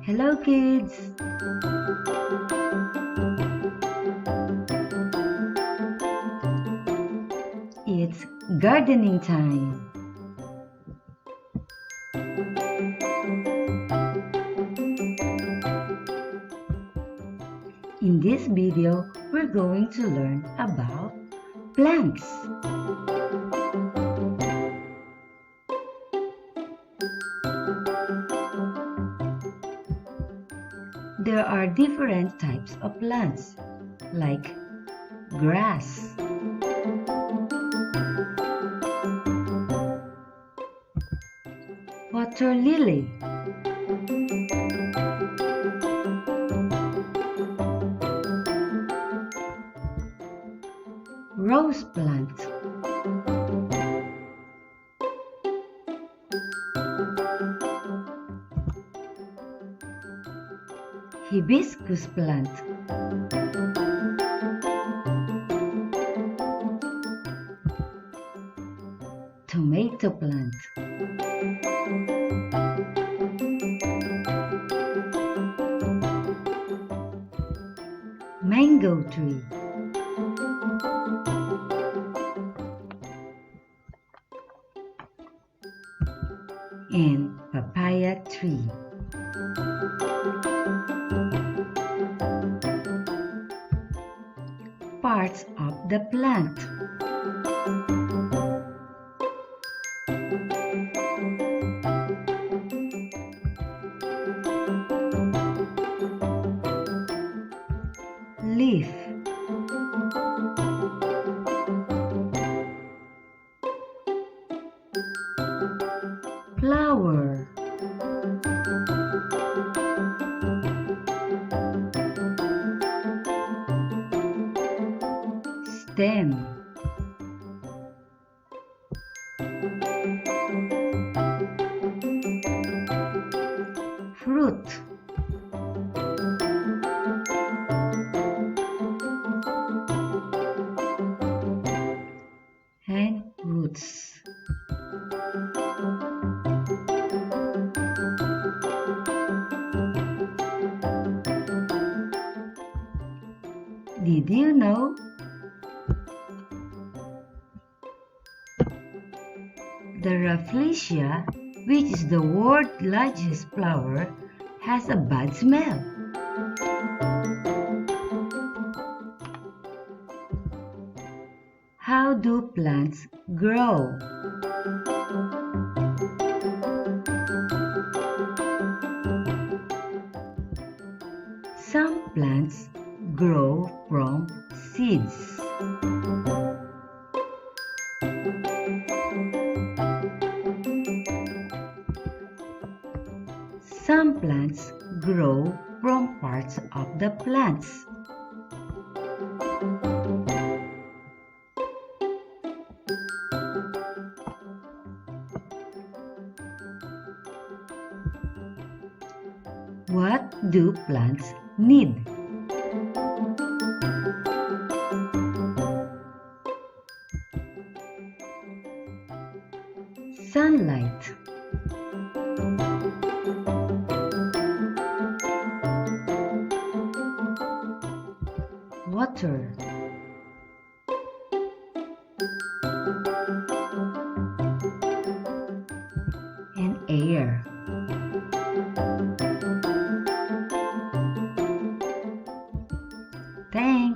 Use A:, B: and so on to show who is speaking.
A: Hello kids! It's gardening time! In this video, we're going to learn about plants. There are different types of plants, like grass, water lily, rose plant, hibiscus plant, tomato plant, mango tree, and papaya tree. Parts of the plant. Leaf, flower, stem, fruit, and roots. Did you know? The Rafflesia, which is the world's largest flower, has a bad smell. How do plants grow? Some plants grow from seeds. Some plants grow from parts of the plants. What do plants need? Sunlight, water, and air. Thanks.